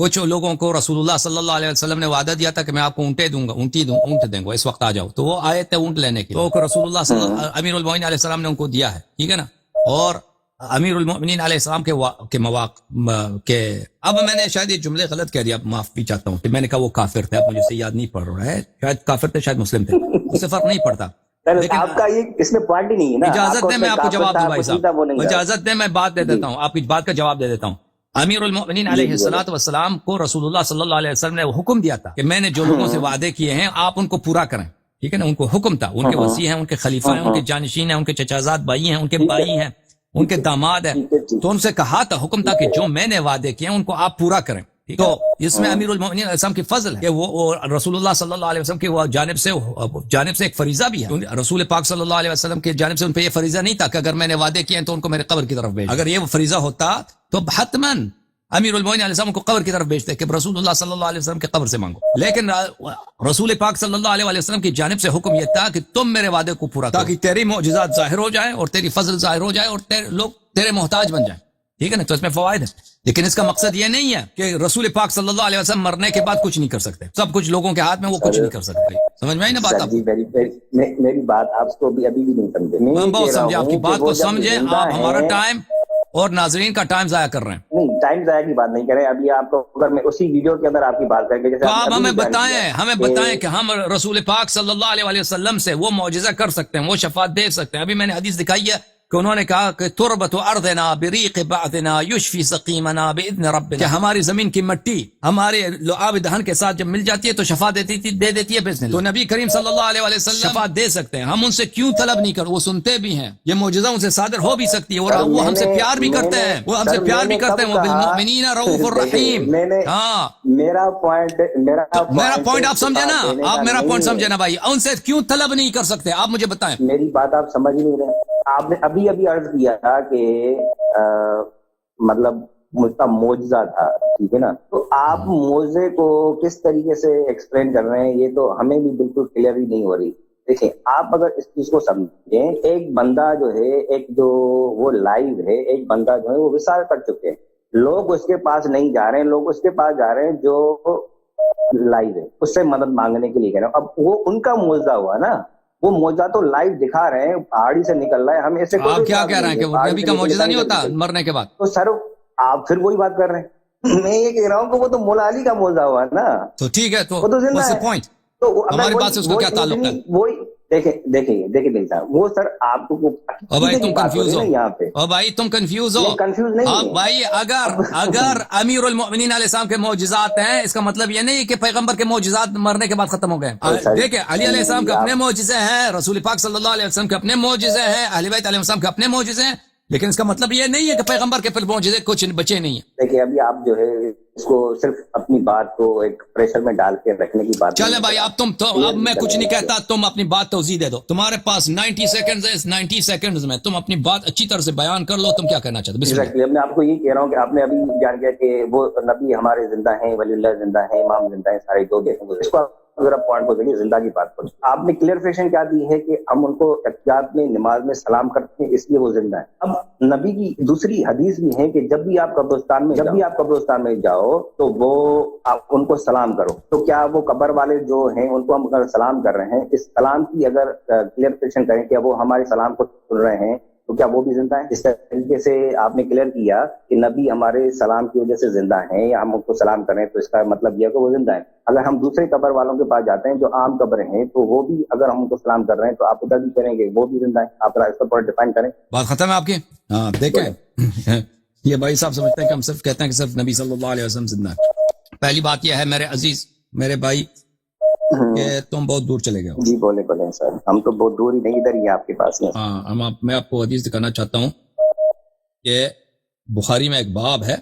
کچھ لوگوں کو رسول اللہ صلی اللہ علیہ وسلم نے وعدہ دیا تھا کہ میں آپ کو اونٹ دیں گا اس وقت آ جاؤ، تو وہ آئے تھے اونٹ لینے کے، تو رسول اللہ امیر المومنین علیہ السلام نے ان کو دیا ہے، ٹھیک ہے نا. اور امیر المومنین علیہ السلام کے مواقع کے اب میں نے شاید یہ جملے غلط کہہ دیا، معاف بھی چاہتا ہوں کہ میں نے کہا وہ کافر تھے، اب مجھے سے یاد نہیں پڑ رہا ہے، شاید کافر تھے شاید مسلم تھے، اس سے فرق نہیں پڑتا. لیکن آپ کا یہ اس میں پوائنٹ ہی نہیں ہے نا. اجازت دیں میں آپ کو جواب دوں بھائی صاحب، اجازت دیں میں بات دے دیتا ہوں، آپ کی بات کا جواب دے دیتا ہوں. امیر المومنین علیہ السلام کو رسول اللہ صلی اللہ علیہ وسلم نے حکم دیا تھا کہ میں نے جو لوگوں سے وعدے کیے ہیں آپ ان کو پورا کریں، ٹھیک ہے نا. ان کو حکم تھا، ان کے وصی ہیں، ان کے خلیفہ ہیں، ان کے جانشین ہیں، ان کے چچازاد بھائی ہیں، ان کے بھائی ہیں، ان کے داماد ہیں، تو ان سے کہا تھا، حکم تھا کہ جو میں نے وعدے کیے ہیں ان کو آپ پورا کریں. تو اس میں امیر المومنین علیہ السلام کی فضل ہے کہ وہ رسول اللہ صلی اللہ علیہ وسلم کی جانب سے ایک فریضہ بھی ہے. رسول پاک صلی اللہ علیہ وسلم کی جانب سے ان پہ یہ فریضہ نہیں تھا کہ اگر میں نے وعدے کیے ہیں تو ان کو میرے قبر کی طرف بھیج. اگر یہ فریضہ ہوتا تو حتماً امیر المومنین علیہ السلام کو قبر کی طرف بھیجتے کہ رسول اللہ صلی اللہ علیہ وسلم کے قبر سے مانگو. لیکن رسول پاک صلی اللہ علیہ وسلم کی جانب سے حکم یہ تھا کہ تم میرے وعدے کو پورا کرو، تاکہ تیری معجزات ظاہر ہو جائیں اور تیری فضل ظاہر ہو جائے اور لوگ تیرے محتاج بن جائیں، ٹھیک ہے نا. تو اس میں فوائد ہے، لیکن اس کا مقصد یہ نہیں ہے کہ رسول پاک صلی اللہ علیہ وسلم مرنے کے بعد کچھ نہیں کر سکتے، سب کچھ لوگوں کے ہاتھ میں، وہ کچھ نہیں کر سکتے. سمجھ میں آئی نا بات؟ آپ میری بات آپ کو ابھی بھی نہیں سمجھے. میں بہت سمجھے آپ کی بات کو، سمجھے آپ ہمارا ٹائم اور ناظرین کا ٹائم ضائع کر رہے ہیں. نہیں، ٹائم ضائع کی بات نہیں کر رہے. ابھی آپ کو اگر میں اسی ویڈیو کے اندر آپ کی بات کریں گے، تو آپ ہمیں بتائیں کہ ہم رسول پاک صلی اللہ علیہ وسلم سے وہ معجزہ کر سکتے ہیں، وہ شفاعت دے سکتے ہیں. ابھی میں نے حدیث دکھائی ہے کہ انہوں نے کہا کہ تربت ارضنا بریق بعثنا یشفی سقیمنا باذن ربنا، کہ ہماری زمین کی مٹی ہمارے لعاب دہن کے ساتھ جب مل جاتی ہے تو شفا دے دیتی ہے باذن اللہ. تو نبی کریم صلی اللہ علیہ وسلم شفاعت دے سکتے ہیں، ہم ان سے کیوں طلب نہیں کرتے؟ وہ سنتے بھی ہیں، یہ معجزہ ان سے صادر ہو بھی سکتی ہے، اور وہ ہم سے پیار بھی کرتے ہیں، وہ بالمؤمنین رؤوف الرحیم. ہاں، میرا پوائنٹ آپ سمجھے نا، آپ میرا پوائنٹ سمجھے نا بھائی، ان سے کیوں طلب نہیں کر سکتے آپ مجھے بتائیں. میری بات آپ سمجھ نہیں رہے. آپ نے ابھی عرض کیا تھا کہ مطلب مجھ کا معجزہ تھا، ٹھیک ہے نا. تو آپ معجزے کو کس طریقے سے ایکسپلین کر رہے ہیں یہ تو ہمیں بھی بالکل کلیئر ہی نہیں ہو رہی. دیکھیں، آپ اگر اس چیز کو سمجھیں، ایک بندہ جو ہے، وہ لائیو ہے، ایک بندہ جو ہے وہ وصال کر چکے ہیں. لوگ اس کے پاس نہیں جا رہے ہیں، لوگ اس کے پاس جا رہے ہیں جو لائیو ہے، اس سے مدد مانگنے کے لیے کہہ رہے ہیں. اب وہ ان کا معجزہ ہوا نا، وہ معجزہ تو لائیو دکھا رہے ہیں، پہاڑی سے نکل رہا ہے. ہم ایسے آپ کیا کہہ رہے ہیں کہ وہ نبی کا معجزہ نہیں ہوتا مرنے کے بعد؟ تو سر آپ پھر وہی بات کر رہے ہیں. میں یہ کہہ رہا ہوں کہ وہ تو مولا علی کا معجزہ ہوا نا. تو ٹھیک ہے، تو پوائنٹ ہماری بات سے اس کا کیا تعلق ہے؟ وہی دیکھیں صاحب، وہ سر آپ کو بھائی تم کنفیوز ہو یہاں پہ، بھائی تم کنفیوز ہو. کنفیوز نہیں بھائی، اگر امیر المؤمنین علیہ السلام کے معجزات ہیں، اس کا مطلب یہ نہیں کہ پیغمبر کے معجزات مرنے کے بعد ختم ہو گئے. دیکھیں، علی علیہ السلام کے اپنے معجزے ہیں، رسول پاک صلی اللہ علیہ وسلم کے اپنے معجزے ہیں، اہل بیت علیہ السلام کے اپنے معجزے ہیں، لیکن اس کا مطلب یہ نہیں ہے کہ پیغمبر کے پھر معجزے کچھ بچے نہیں ہیں. دیکھیں، ابھی آپ جو ہے اس کو صرف اپنی بات کو ایک پریشر میں ڈال کے رکھنے کی بات. چلے بھائی، اب میں کچھ نہیں کہتا، تم اپنی بات توضیح دے دو. تمہارے پاس 90 سیکنڈز ہے، اس 90 سیکنڈز میں تم اپنی بات اچھی طرح سے بیان کر لو. تم کیا کہنا چاہتے ہو؟ میں آپ کو یہ کہہ رہا ہوں کہ آپ نے ابھی جان گیا کہ وہ نبی ہمارے زندہ ہیں، ولی اللہ زندہ ہیں، امام زندہ ہیں، سارے دو دیکھیں. اس کو ذرا پوائنٹ کو دیکھیے، زندہ کی بات کرو. آپ نے کلیئرفیکیشن کیا دی ہے کہ ہم ان کو احتیاط میں نماز میں سلام کرتے ہیں، اس لیے وہ زندہ ہیں. اب نبی کی دوسری حدیث بھی ہے کہ جب بھی آپ قبرستان میں جاؤ تو وہ آپ ان کو سلام کرو. تو کیا وہ قبر والے جو ہیں ان کو ہم اگر سلام کر رہے ہیں، اس سلام کی اگر کلیئرفیکیشن کریں کہ وہ ہمارے سلام کو سن رہے ہیں تو کیا وہ بھی زندہ ہیں؟ اس طریقے سے آپ نے کلیئر کیا کہ نبی ہمارے سلام کی وجہ سے زندہ ہیں، یا ہم ان کو سلام کریں تو اس کا مطلب یہ ہے کہ وہ زندہ ہیں. اگر ہم دوسرے قبر والوں کے پاس جاتے ہیں جو عام قبر ہیں، تو وہ بھی اگر ہم ان کو سلام کر رہے ہیں تو آپ ادھر بھی کریں گے وہ بھی زندہ ہیں. آپ اس کا پوائنٹ ڈیفائن کریں. بات ختم ہے آپ کی. ہاں، دیکھیں، یہ بھائی صاحب سمجھتے ہیں کہ ہم صرف کہتے ہیں کہ صرف نبی صلی اللہ علیہ وسلم زندہ ہے. پہلی بات یہ ہے میرے عزیز، میرے بھائی، کہ تم بہت دور چلے گئے ہو. جی بولیں سر، ہم تو بہت دور ہی نہیں، ادھر ہی آپ کے پاس ہیں. ہاں، میں آپ کو حدیث دکھانا چاہتا ہوں کہ بخاری میں ایک باب ہے،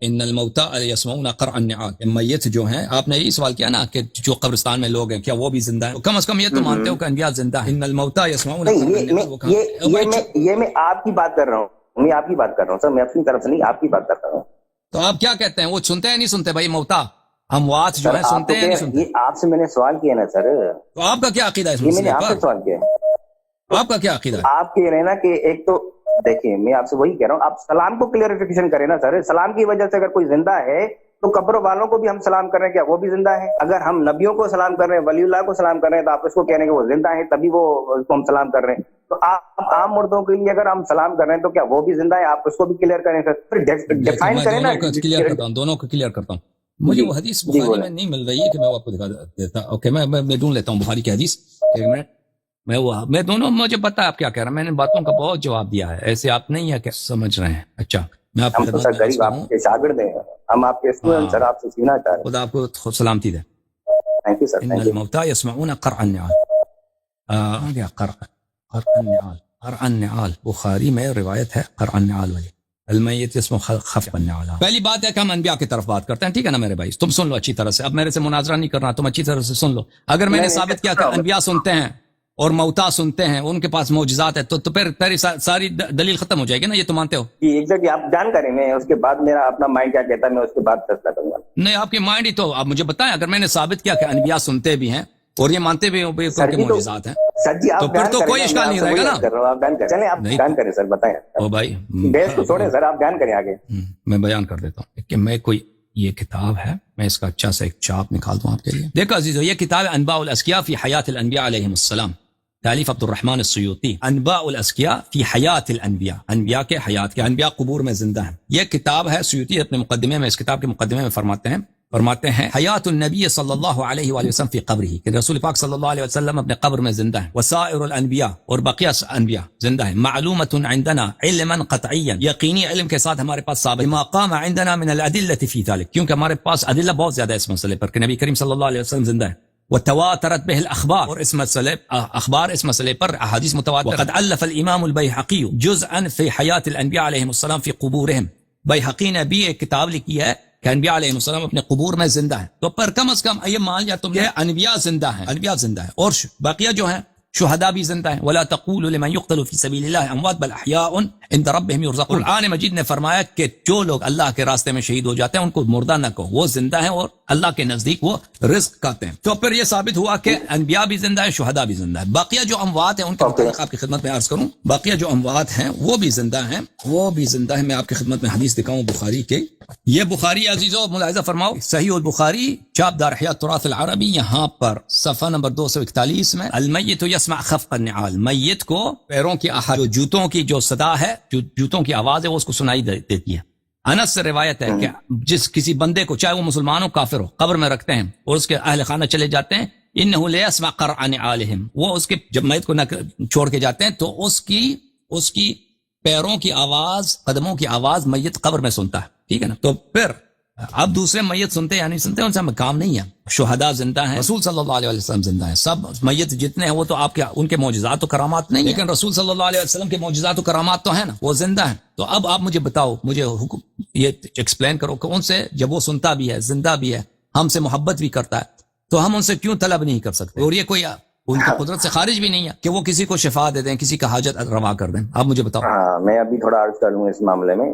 ان الموتى يسمعون قرع النعال. میت جو ہیں، آپ نے یہ سوال کیا نا کہ جو قبرستان میں لوگ ہیں کیا وہ بھی زندہ ہیں؟ کم از کم یہ تو مانتے ہو کہ انبیاء زندہ ہیں. ان الموتى يسمعون قرع النعال. یہ میں آپ کی بات کر رہا ہوں، سر میں اپنی طرف سے نہیں، آپ کی بات کر رہا ہوں. تو آپ کیا کہتے ہیں، وہ سنتے ہیں نہیں سنتے بھائی؟ موتا اموات جو ہیں سنتے ہیں نہیں سنتے؟ یہ آپ سے میں نے سوال کیا نا سر. تو آپ کا کیا عقیدہ ہے؟ یہ میں نے آپ سے سوال کیا ہے. آپ کا کیا عقیدہ ہے؟ آپ کہہ رہے ہیں نا کہ ایک تو دیکھیں، میں آپ سے وہی کہہ رہا ہوں، آپ سلام کو کلیئرفیکیشن کریں نا سر. سلام کی وجہ سے اگر کوئی زندہ ہے تو قبر والوں کو بھی ہم سلام کر رہے ہیں، کیا وہ بھی زندہ ہیں؟ اگر ہم نبیوں کو سلام کر رہے ہیں، ولی اللہ کو سلام کر رہے ہیں، تو آپ اس کو کہہ رہے ہیں کہ وہ زندہ ہیں تبھی وہ اس کو ہم سلام کر رہے ہیں. تو آپ عام مردوں کے لیے اگر ہم سلام کر رہے ہیں تو کیا وہ بھی زندہ ہے؟ آپ اس کو بھی کلیئر کریں سر، ڈیفائن کریں نا. کلیئر کرتا ہوں، دونوں کو کلیئر کرتا ہوں. مجھے وہ حدیث بخاری میں نہیں مل رہی ہے کہ میں آپ کو دکھا دیتا. اوکے، میں ڈھونڈ لیتا ہوں بخاری کی حدیث. ایک منٹ. میں دونوں، مجھے پتا آپ کیا کہہ رہے ہیں. میں نے باتوں کا بہت جواب دیا ہے، ایسے آپ نہیں ہے کہ سمجھ رہے ہیں. اچھا، میں آپ کو غریب آپ کے شاگرد ہیں، ہم آپ کے اسٹوڈنٹ سر، آپ سے سیکھنا چاہ رہے ہیں. خدا آپ کو سلامتی دے. Thank you sir. ان الموتى يسمعون قرع النعال. قرع النعال، قرع النعال بخاری میں روایت ہے قرع النعال والی. المیت اسمه خفق النعال. پہلی بات ہے کہ ہم انبیاء کی طرف بات کرتے ہیں، ٹھیک ہے نا میرے بھائی؟ تم سن لو اچھی طرح سے. اب میرے سے مناظرہ نہیں کرنا، تم اچھی طرح سے سن لو. اگر میں نے ثابت کیا کہ انبیاء سنتے ہیں اور موتا سنتے ہیں، ان کے پاس معجزات ہے، تو پھر تیری ساری دلیل ختم ہو جائے گی نا. یہ تو مانتے ہو؟ ایگزیکٹلی آپ بیان کریں، میں اس کے بعد میرا اپنا مائنڈ کیا کہتا ہے میں اس کے بعد فیصلہ کروں گا. نہیں، آپ کی مائنڈ ہی تو آپ مجھے بتائیں. اگر میں نے ثابت کیا کہ انبیاء سنتے بھی ہیں اور یہ مانتے بھی ہیں کہ معجزات ہیں، سر جی تو پھر تو کوئی اشکال نہیں رہے گا نا. چلیں آپ بیان کریں سر، بتائیں. او بھائی، بحث کو چھوڑیں سر، آپ بیان کریں آگے. میں بیان کر دیتا ہوں کہ میں کوئی یہ کتاب ہے، میں اس کا اچھا سا ایک چاپ نکال دوں آپ کے لیے. دیکھو عزیزو، یہ کتاب ہے انباء الاسقیاء فی حیات الانبیاء علیہم السلام، تالیف عبد الرحمن السیوطی. انباء الاسقیاء فی حیات الانبیاء، انبیاء کے حیات کے، انبیاء قبور میں زندہ ہیں. یہ کتاب ہے، سیوطی اپنے مقدمے میں، اس کتاب کے مقدمے میں فرماتے ہیں حیات النبی صلی اللہ علیہ وآلہ وسلم فی قبرہ، کہ رسول پاک صلی اللہ علیہ وسلم اپنے قبر میں زندہ ہیں. وسائر الانبیاء، اور بقیہ انبیاء زندہ ہیں. معلومۃ عندنا علما قطعیا، یقینی علم کے ساتھ ہمارے پاس ثابت. ما قام عندنا من الادلہ فی ذلک، کیونکہ ہمارے پاس ادلہ بہت زیادہ ہے اس مسئلے پر کہ نبی کریم صلی اللہ علیہ وسلم زندہ ہے. وتواترت به الاخبار، اور اس مسئلے پر احادیث متواتر. وقد الف الامام البیہقی جزءا فی حیات الانبیاء علیہم السلام فی قبورہم، بیہقی نے بھی ایک کتاب لکھی ہے کہ انبیاء علیہ السلام اپنے قبور میں زندہ ہیں. تو پر کم از کم یہ مان لیا تم، یہ انبیاء زندہ ہیں، انبیاء زندہ ہیں، اور باقیہ جو ہیں شہداء بھی زندہ ہیں. ولا تقولوا لمن يقتل في سبيل الله اموات بل احياء عند ربهم يرزقون. قرآن مجید نے فرمایا کہ جو لوگ اللہ کے راستے میں شہید ہو جاتے ہیں ان کو مردہ نہ کہو، وہ زندہ ہیں اور اللہ کے نزدیک وہ رزق کھاتے ہیں. تو پھر یہ ثابت ہوا کہ انبیاء بھی زندہ ہیں، شہداء بھی زندہ ہیں. باقیہ جو اموات ہیں ان کے متعلق آپ کی خدمت میں عرض کروں، باقیہ جو اموات ہیں وہ بھی زندہ ہیں، وہ بھی زندہ ہیں. میں آپ کی خدمت میں حدیث دکھاؤں بخاری کے. یہ بخاری عزیزو ملاحظہ فرماؤ، صحیح البخاری چاپ دار احیاء التراث العربی، یہاں پر صفحہ نمبر 241 میں المیت یسمع خفق النعال، میت کو پیروں کی جو جوتوں کی جو صدا ہے، جو جوتوں کی آواز ہے، وہ اس کو سنائی دیتی ہے. انس سے روایت ہے کہ جس کسی بندے کو، چاہے وہ مسلمان ہو کافر ہو، قبر میں رکھتے ہیں اور اس کے اہل خانہ چلے جاتے ہیں، انہ لیسمع قرع نعالہم، وہ اس کے جب میت کو چھوڑ کے جاتے ہیں تو اس کی پیروں کی آواز، قدموں کی آواز میت قبر میں سنتا ہے. ٹھیک ہے نا؟ تو پھر اب دوسرے میت سنتے یا نہیں سنتے ان سے ہمیں کام نہیں ہے. شہداء زندہ ہیں، رسول صلی اللہ علیہ وسلم زندہ ہیں، سب میت جتنے ہیں وہ تو آپ کے ان کے معجزات و کرامات نہیں، لیکن رسول صلی اللہ علیہ وسلم کے معجزات و کرامات تو ہیں نا، وہ زندہ ہیں. تو اب آپ مجھے بتاؤ، مجھے یہ ایکسپلین کرو کہ ان سے جب وہ سنتا بھی ہے، زندہ بھی ہے، ہم سے محبت بھی کرتا ہے، تو ہم ان سے کیوں طلب نہیں کر سکتے؟ اور یہ کوئی ان کی قدرت سے خارج بھی نہیں ہے کہ وہ کسی کو شفا دے دیں، کسی کا حاجت روا کر دیں. آپ مجھے بتاؤ. میں ابھی تھوڑا عرض کر لوں اس معاملے میں.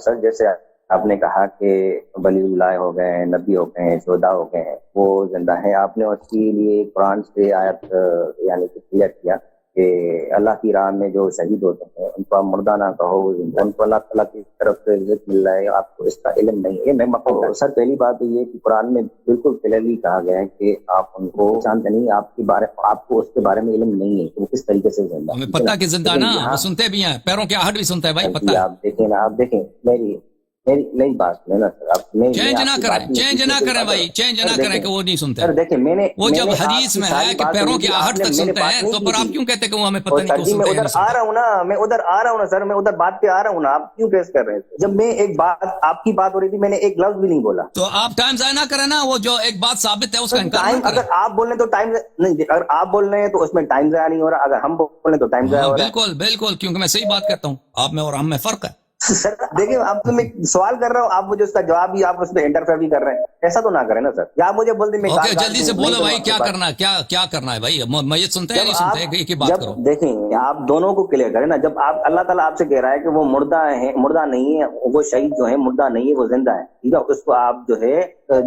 سر جیسے آپ نے کہا کہ ولی اللہ ہو گئے ہیں، نبی ہو گئے ہیں، شہداء ہو گئے ہیں، وہ زندہ ہیں. آپ نے اس کے لیے قرآن سے آیت یعنی کہ کلیئر کیا کہ اللہ کی راہ میں جو شہید ہوتے ہیں ان کو آپ مردہ نہ کہو، ان کو اللہ تعالیٰ کی طرف سے رزق مل رہا ہے، آپ کو اس کا علم نہیں ہے. میں سر پہلی بات تو یہ کہ قرآن میں بالکل کلیئرلی کہا گیا ہے کہ آپ ان کو جانتے نہیں، آپ کو اس کے بارے میں علم نہیں ہے کہ وہ کس طریقے سے زندہ. ہمیں پتہ کہ زندہ نا، وہ سنتے بھی ہیں، پیروں کی آہٹ بھی سنتا ہے بھائی، پتہ ہے. آپ دیکھیں نا، آپ دیکھیں میری بات سنیں نا سر، چینج نہ کریں بھائی، چینج نہ کریں کہ وہ نہیں سنتے. سر دیکھیں، وہ جب حدیث میں ہے کہ پیروں کی آہٹ تک سنتے ہیں، تو پر آپ کیوں کہتے ہیں کہ وہ ہمیں پتہ نہیں کیوں سنتے ہیں؟ میں ادھر آ رہا ہوں نا، میں ادھر آ رہا ہوں نا سر، میں ادھر بات پہ آ رہا ہوں نا. آپ کیوں پیش کر رہے ہیں؟ جب میں ایک بات، آپ کی بات ہو رہی تھی، میں نے ایک لفظ بھی نہیں بولا. تو آپ ٹائم ضائع نہ کریں نا، وہ جو ایک بات ثابت ہے اس کا انکار نہ کریں. اگر آپ بول رہے ہیں تو ٹائم نہیں، اگر آپ بول رہے ہیں تو اس میں ٹائم ضائع نہیں ہو رہا، اگر ہم بول رہے ہیں تو ٹائم ضائع ہو رہا ہے. بالکل بالکل، کیونکہ میں صحیح بات کرتا ہوں، آپ میں اور ہم میں فرق ہے. سر دیکھیں، آپ سے میں سوال کر رہا ہوں، آپ مجھے اس کا جواب بھی، آپ اس پہ انٹرفیئر بھی کر رہے ہیں. ایسا تو نہ کریں نا سر. یا آپ مجھے بول دیں میں جلدی سے بولو بھائی، کیا کرنا ہے، کیا کرنا ہے بھائی؟ میت سنتے ہیں نہیں سنتے ہیں کی بات کرو. دیکھیں، آپ دونوں کو کلیئر کریں نا. جب آپ اللہ تعالیٰ آپ سے کہہ رہا ہے کہ وہ مردہ ہیں، مردہ نہیں ہے، وہ شہید جو ہیں مردہ نہیں ہے، وہ زندہ ہے. ٹھیک ہے، اس کو آپ جو ہے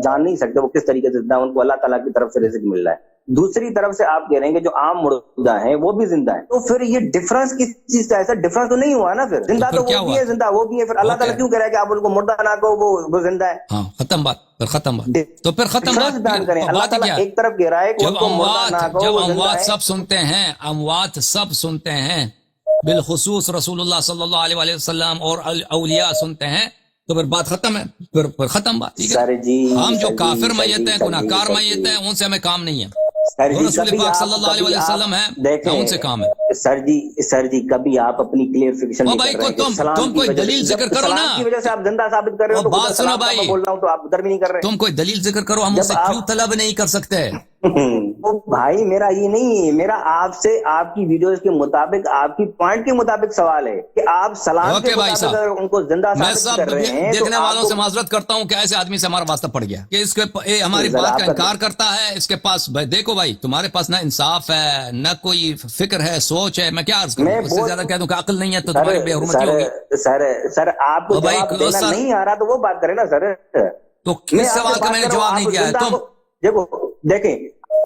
جان نہیں سکتے وہ کس طریقے سے زندہ ہے، ان کو اللہ تعالیٰ کی طرف سے رزق مل رہا ہے. دوسری طرف سے آپ کہہ رہے ہیں کہ جو عام مردہ ہیں وہ بھی زندہ ہیں، تو پھر یہ ڈفرنس کس چیز کا ہے سر؟ ڈفرنس تو نہیں ہوا نا پھر، زندہ تو وہ بھی ہے، زندہ وہ بھی ہے، پھر اللہ تعالیٰ کیوں کہہ رہا ہے کہ آپ ان کو مردہ نہ کہو، وہ زندہ ہے؟ ہاں ختم بات، پھر ختم بات، تو پھر ختم بات بیان کریں۔ اللہ تعالیٰ ایک طرف کہہ رہا ہے کہ ان کو مردہ نہ کہو، جب وہ زندہ اموات ہے۔ سب سنتے ہیں، اموات سب سنتے ہیں، بالخصوص رسول اللہ صلی اللہ علیہ وسلم اور اولیاء سنتے ہیں، تو پھر بات ختم ہے، پھر ختم بات، ٹھیک ہے؟ ہم جو کافر میت ہیں، گناہگار میت ہیں، ان سے ہمیں کام نہیں ہے، وہ رسول پاک صلی اللہ علیہ وسلم ہے، ان سے کام ہے۔ سر جی کبھی آپ اپنی کلیئرفیکیشن نہیں کر رہے ہیں، تم کوئی دلیل ذکر کرو نا، کی وجہ سے آپ زندہ ثابت کر رہے ہو، بات سنو بھائی، بول رہا ہوں تو آپ ادھر بھی نہیں کر رہے، تم کوئی دلیل ذکر کرو، ہم اسے کیوں طلب نہیں کر سکتے؟ بھائی میرا یہ نہیں، میرا آپ سے آپ کی ویڈیوز کے مطابق، آپ کی پوائنٹ کے مطابق سوال ہے کہ آپ سلام کے مطابق اگر ان کو زندہ ثابت کر رہے ہیں، دیکھنے والوں سے معذرت کرتا ہوں کہ ایسے آدمی سے ہمارا واسطہ پڑ گیا کہ اس کے ہماری بات کا انکار کرتا ہے، اس کے پاس دیکھو بھائی تمہارے پاس نہ انصاف ہے، نہ کوئی فکر ہے، سوچ ہے، میں کیا عرض کروں، اس سے زیادہ کہہ دوں کہ عقل نہیں ہے تو تمہاری بے حرمتی ہوگی۔ سر آپ کو جواب دینا نہیں آ رہا تو وہ بات کریں نا سر، تو کس سوال کا میں نے جواب نہیں دیا ہے؟ تم دیکھیں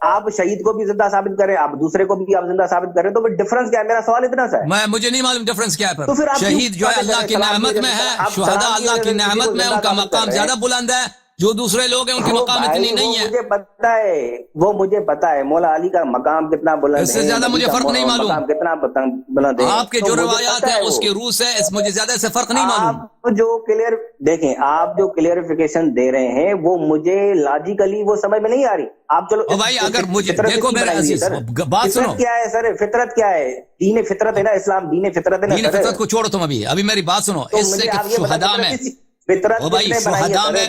آپ شہید کو بھی زندہ ثابت کریں، آپ دوسرے کو بھی آپ زندہ ثابت کریں، تو پھر ڈفرنس کیا ہے؟ میرا سوال اتنا سا ہے، مجھے نہیں معلوم ڈفرنس کیا ہے۔ پھر شہید جو ہے اللہ کی نعمت میں ہے، شہداء اللہ کی نعمت میں، ان کا مقام زیادہ بلند ہے، جو دوسرے لوگ ہیں ان کے مقام اتنی نہیں ہے۔ مجھے پتا ہے، وہ مجھے پتا ہے مولا علی کا مقام کتنا بلند ہے، اس سے زیادہ مجھے فرق نہیں معلوم، مقام کتنا بلند ہے، آپ کے جو روایات ہیں اس کی روح سے مجھے زیادہ سے فرق نہیں معلوم۔ آپ جو دیکھیں آپ جو کلیئرفیکیشن دے رہے ہیں وہ مجھے لاجیکلی وہ سمجھ میں نہیں آ رہی۔ آپ چلو بھائی اگر مجھے دیکھو میرے عزیز بات سنو، کیا ہے سر؟ فطرت کیا ہے؟ دین فطرت ہے نا، اسلام دین فطرت ہے نا۔ دین فطرت کو چھوڑو تم، ابھی میری بات سنو، اس سے شہداء میں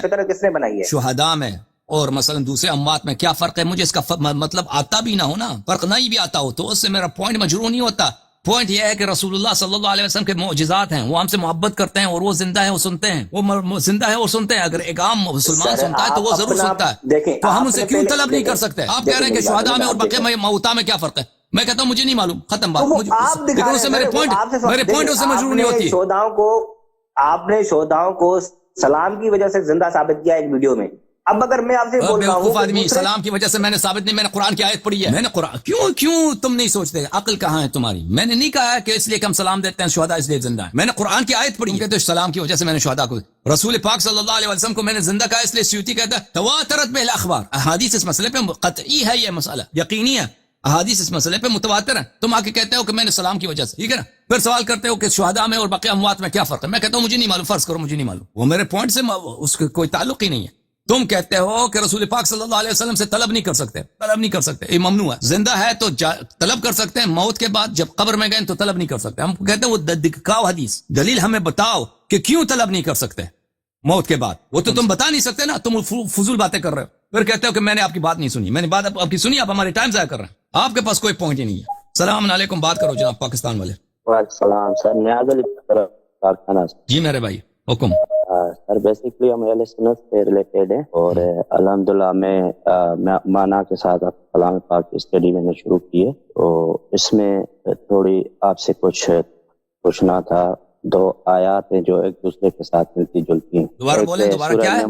فطرت کس نے بنائی ہے؟ شہداء میں اور مثلا دوسرے اموات میں کیا فرق ہے؟ مجھے اس کا مطلب آتا بھی نہ ہو نا، فرق نہیں بھی آتا ہو تو اس سے میرا پوائنٹ مجروح نہیں ہوتا۔ پوائنٹ یہ ہے کہ رسول اللہ صلی اللہ علیہ وسلم کے معجزات ہیں، وہ ہم سے محبت کرتے ہیں، اور وہ زندہ ہے، وہ سنتے ہیں، وہ زندہ ہے اور سنتے ہیں۔ اگر ایک عام مسلمان سنتا ہے تو وہ ضرور سنتا ہے، تو ہم اسے کیوں طلب نہیں کر سکتے؟ آپ کہہ رہے ہیں کہ شہداء میں اور بقیہ موتیٰ میں کیا فرق ہے؟ میں کہتا ہوں مجھے نہیں معلوم، ختم بات، لیکن اس سے میرے پوائنٹ اس سے مجروح نہیں ہوتی۔ آپ نے شہداؤں کو سلام کی وجہ سے زندہ ثابت کیا ایک ویڈیو میں۔ اب اگر میں آپ سے بول رہا ہوں آدمی سلام کی وجہ سے میں نے ثابت نہیں، میں نے قرآن کی آیت پڑھی ہے، میں نے قرآن کیوں تم نہیں سوچتے؟ عقل کہاں ہے تمہاری؟ میں نے نہیں کہا کہ اس لیے کہ ہم سلام دیتے ہیں شہداء اس لیے زندہ ہے، میں نے قرآن کی آیت پڑھی ہے، تو سلام کی وجہ سے میں نے شہداء کو، رسول پاک صلی اللہ علیہ وسلم کو میں نے زندہ کہا اس لیے سیوطی کہتا ہے تواترت بہ الاخبار، احادیث اس مسئلے پہ قطعی ہے، یہ مسئلہ یقینی ہے، احادیث اس مسئلے پہ متواتر ہیں۔ تم آ کے کہتے ہو کہ میں نے سلام کی وجہ سے، ٹھیک ہے نا، پھر سوال کرتے ہو کہ شہداء میں اور بقیہ اموات میں کیا فرق ہے؟ میں کہتا ہوں مجھے نہیں معلوم، فرض کرو مجھے نہیں معلوم، وہ میرے پوائنٹ سے اس کا کوئی تعلق ہی نہیں ہے۔ تم کہتے ہو کہ رسول پاک صلی اللہ علیہ وسلم سے طلب نہیں کر سکتے، یہ ممنوع ہے۔ زندہ ہے تو طلب کر سکتے ہیں، موت کے بعد جب قبر میں گئے تو طلب نہیں کر سکتے۔ ہم کہتے ہیں وہ دکھاؤ حدیث، دلیل ہمیں بتاؤ کہ کیوں طلب نہیں کر سکتے موت کے بعد، وہ تو تم بتا نہیں سکتے نا، تم فضول باتیں کر رہے ہو، پھر کہتے ہو کہ میں نے آپ کی بات نہیں سنی، میں نے بات آپ کی سنی، آپ ہمارے ٹائم ضائع کر رہے ہیں، آپ کے پاس کوئی پوائنٹ ہی نہیں ہے۔ السلام علیکم، بات کرو جناب پاکستان والے۔ وعلیکم السلام سر، نیاز علی کارخانہ۔ جی میرے بھائی حکم۔ سر بیسیکلی ہم اہل سنت سے ریلیٹڈ ہیں، اور الحمدللہ میں مانا کے ساتھ کلام پاک کی اسٹڈی میں نے شروع کی ہے، تو اس میں تھوڑی آپ سے کچھ پوچھنا تھا۔ دو آیات ہیں جو ایک دوسرے کے ساتھ ملتی جلتی ہیں۔ دوبارہ کیا ہے؟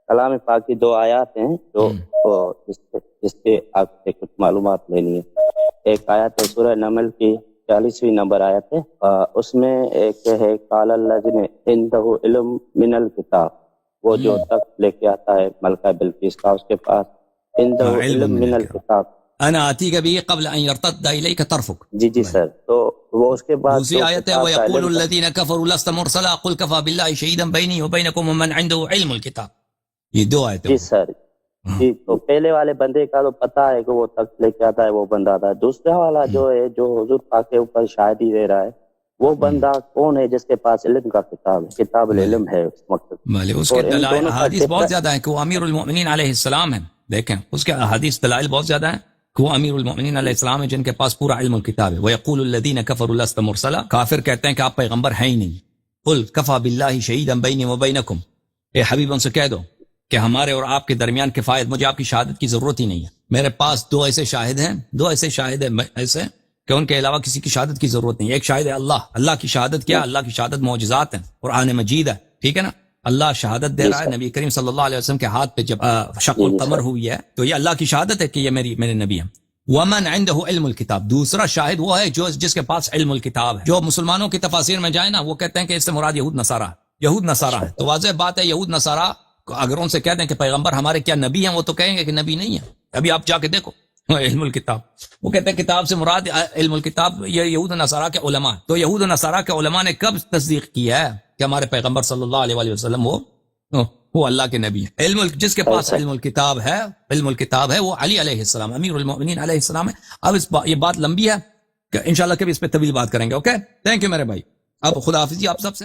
کلام پاک کی دو آیات ہیں جو جس پہ آپ سے کچھ معلومات لینی ہے۔ ایک آیت ہے سورہ نمل کی 40ویں نمبر آیت ہے، اس میں ایک ہے قال الذین عنده علم من الکتاب، وہ جو تخت لے کے آتا ہے ملکہ بلقیس کا، اس کے پاس عنده علم من الکتاب، انا آتیک به قبل ان يرتد الیک طرفک۔ جی سر، تو وہ اس کے بعد دوسری آیت ہے وَيَقُولُ الَّذِينَ كَفَرُوا لَسْتَ مُرْسَلًا قُلْ كَفَى بِاللَّهِ شَهِيدًا بَيْنِي وَبَيْنَكُمْ وَمَنْ عِندَهُ عِلْمُ الْكِتَابِ، یہ دو آیتیں۔ جی سر، جی تو پہلے والے بندے کا تو پتا ہے کہ وہ تخت لے کے آتا ہے، وہ بندہ تھا۔ دوسرا والا جو ہے جو حضور پاک کے اوپر شاہدی دے رہا ہے، وہ بندہ کون ہے؟ جس کے پاس علم کا کتاب ہے، کتاب العلم ہے اس مقصد۔ اس کے دلائل احادیث بہت زیادہ ہیں کہ وہ امیر المؤمنین علیہ السلام ہیں، دیکھیں اس کے احادیث دلائل بہت زیادہ ہیں کہ وہ امیر المؤمنین علیہ السلام ہیں جن کے پاس پورا علم الکتاب ہے۔ وَيَقُولُ الَّذِينَ كَفَرُوا لَسْتَ مُرْسَلًا، کافر کہتے ہیں کہ آپ پیغمبر ہیں ہی نہیں۔ قُلْ كَفَى بِاللَّهِ شَهِيدًا بَيْنِي وَبَيْنَكُمْ، اے حبیب ان سے کہہ دو کہ ہمارے اور آپ کے درمیان کفایت، مجھے آپ کی شہادت کی ضرورت ہی نہیں ہے، میرے پاس دو ایسے شاہد ہیں ایسے کہ ان کے علاوہ کسی کی شہادت کی ضرورت نہیں ہے۔ ایک شاہد ہے اللہ کی شہادت کیا؟ اللہ کی شہادت معجزات ہیں، قرآن مجید ہے، ٹھیک ہے نا، اللہ شہادت دے رہا ہے نبی کریم صلی اللہ علیہ وسلم کے ہاتھ پہ جب شق القمر ہوئی ہے تو یہ اللہ کی شہادت ہے کہ یہ میرے نبی ہیں. ومن عنده علم الکتاب، دوسرا شاہد وہ ہے جس کے پاس علم الکتاب ہے. جو مسلمانوں کی تفاسیر میں جائے نا وہ کہتے ہیں کہ اس سے مراد یہود نصارہ ہے. تو واضح بات ہے یہود نصارہ اگر ان سے کہہ دیں کہ پیغمبر ہمارے کیا نبی ہیں، وہ تو کہیں گے کہ نبی نہیں ہے. ابھی آپ جا کے دیکھو علم الکتاب، وہ کہتے ہیں کتاب سے مراد علم الکتاب یہ یہود نصارہ کے علماء. تو یہود نصارہ کے علماء نے کب تصدیق کی ہے کہ ہمارے پیغمبر صلی اللہ علیہ وسلم وہ اللہ کے نبی ہے. جس کے پاس علم الکتاب ہے وہ علی علیہ السلام امیر المؤمنین علیہ السلام ہے. اب یہ بات لمبی ہے کہ انشاءاللہ کبھی اس پہ طویل بات کریں گے. اوکے، تھینک یو میرے بھائی. اب خدا حافظ جی آپ سب سے.